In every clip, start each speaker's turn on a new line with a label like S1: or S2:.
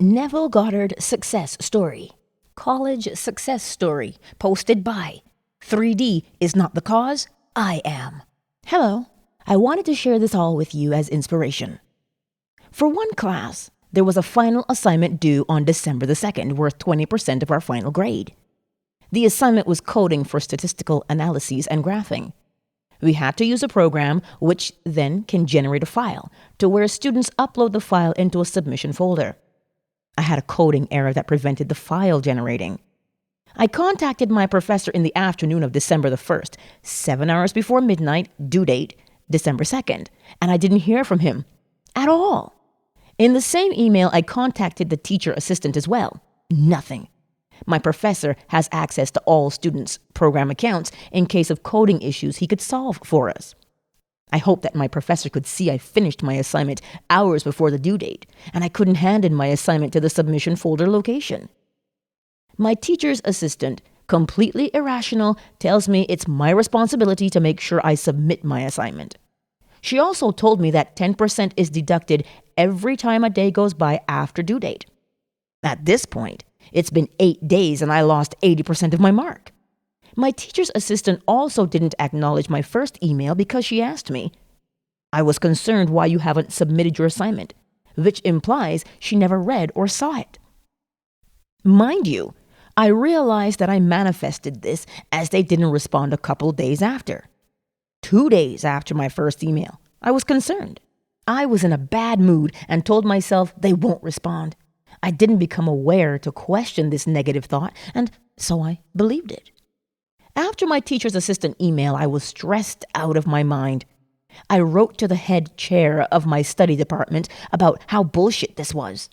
S1: Neville Goddard Success Story. College Success Story. Posted by 3D is not the cause, I am. Hello. I wanted to share this all with you as inspiration. For one class, there was a final assignment due on December the 2nd, worth 20% of our final grade. The assignment was coding for statistical analyses and graphing. We had to use a program which then can generate a file to where students upload the file into a submission folder. I had a coding error that prevented the file generating. I contacted my professor in the afternoon of December the 1st, 7 hours before midnight, due date, December 2nd, and I didn't hear from him at all. In the same email, I contacted the teacher assistant as well. Nothing. My professor has access to all students' program accounts in case of coding issues he could solve for us. I hoped that my professor could see I finished my assignment hours before the due date, and I couldn't hand in my assignment to the submission folder location. My teacher's assistant, completely irrational, tells me it's my responsibility to make sure I submit my assignment. She also told me that 10% is deducted every time a day goes by after due date. At this point, it's been 8 days and I lost 80% of my mark. My teacher's assistant also didn't acknowledge my first email because she asked me, "I was concerned why you haven't submitted your assignment," which implies she never read or saw it. Mind you, I realized that I manifested this as they didn't respond a couple days after. 2 days after my first email, I was concerned. I was in a bad mood and told myself they won't respond. I didn't become aware to question this negative thought, and so I believed it. After my teacher's assistant email, I was stressed out of my mind. I wrote to the head chair of my study department about how bullshit this was.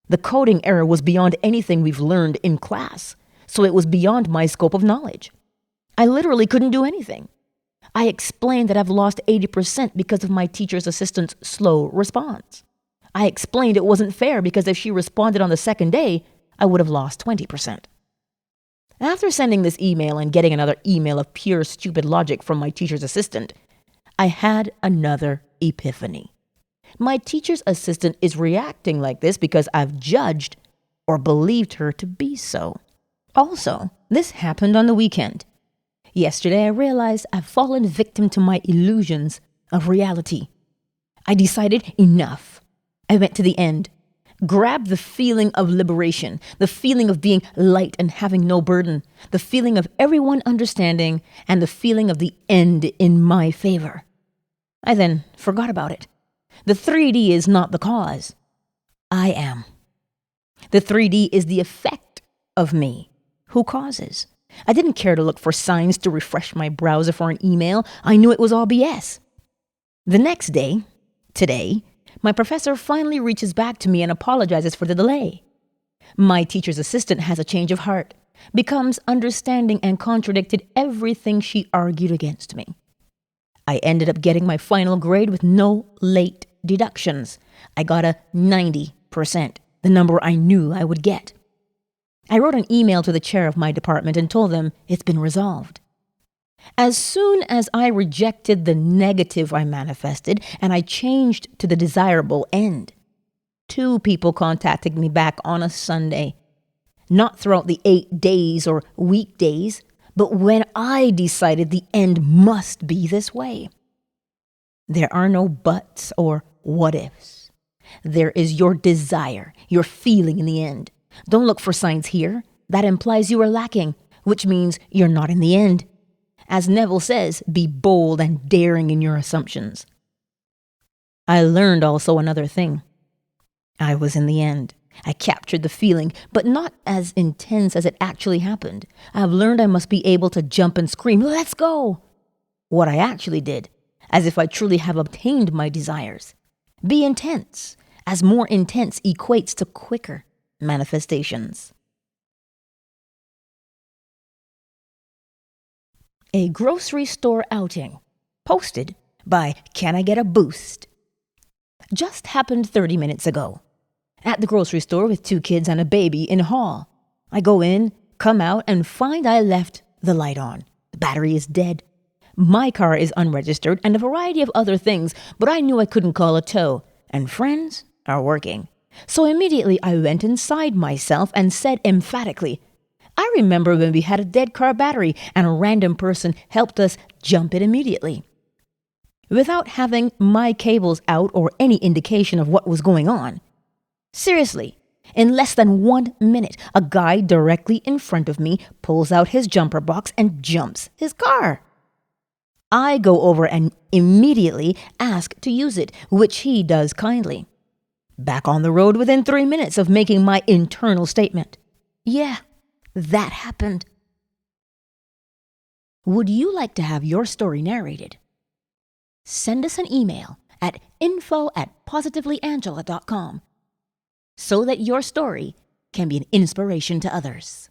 S1: The coding error was beyond anything we've learned in class, so it was beyond my scope of knowledge. I literally couldn't do anything. I explained that I've lost 80% because of my teacher's assistant's slow response. I explained it wasn't fair because if she responded on the second day, I would have lost 20%. After sending this email and getting another email of pure stupid logic from my teacher's assistant, I had another epiphany. My teacher's assistant is reacting like this because I've judged or believed her to be so. Also, this happened on the weekend. Yesterday, I realized I've fallen victim to my illusions of reality. I decided enough. I went to the end. Grabbed the feeling of liberation, the feeling of being light and having no burden, the feeling of everyone understanding, and the feeling of the end in my favor. I then forgot about it. The 3D is not the cause. I am. The 3D is the effect of me. Who causes? I didn't care to look for signs to refresh my browser for an email. I knew it was all BS. The next day, today, my professor finally reaches back to me and apologizes for the delay. My teacher's assistant has a change of heart, becomes understanding and contradicted everything she argued against me. I ended up getting my final grade with no late deductions. I got a 90%, the number I knew I would get. I wrote an email to the chair of my department and told them it's been resolved. As soon as I rejected the negative I manifested and I changed to the desirable end, 2 people contacted me back on a Sunday. Not throughout the 8 days or weekdays, but when I decided the end must be this way. There are no buts or what ifs. There is your desire, your feeling in the end. Don't look for signs here. That implies you are lacking, which means you're not in the end. As Neville says, be bold and daring in your assumptions. I learned also another thing. I was in the end. I captured the feeling, but not as intense as it actually happened. I've learned I must be able to jump and scream, "Let's go!" What I actually did, as if I truly have obtained my desires. Be intense, as more intense equates to quicker manifestations. A grocery store outing. Posted by Can I Get a Boost? Just happened 30 minutes ago. At the grocery store with 2 kids and a baby in hall. I go in, come out, and find I left the light on. The battery is dead. My car is unregistered and a variety of other things, but I knew I couldn't call a tow, and friends are working. So immediately I went inside myself and said emphatically, I remember when we had a dead car battery and a random person helped us jump it immediately. Without having my cables out or any indication of what was going on. Seriously, in less than 1 minute, a guy directly in front of me pulls out his jumper box and jumps his car. I go over and immediately ask to use it, which he does kindly. Back on the road within 3 minutes of making my internal statement. Yeah, that happened. Would you like to have your story narrated? Send us an email at info@positivelyangela.com so that your story can be an inspiration to others.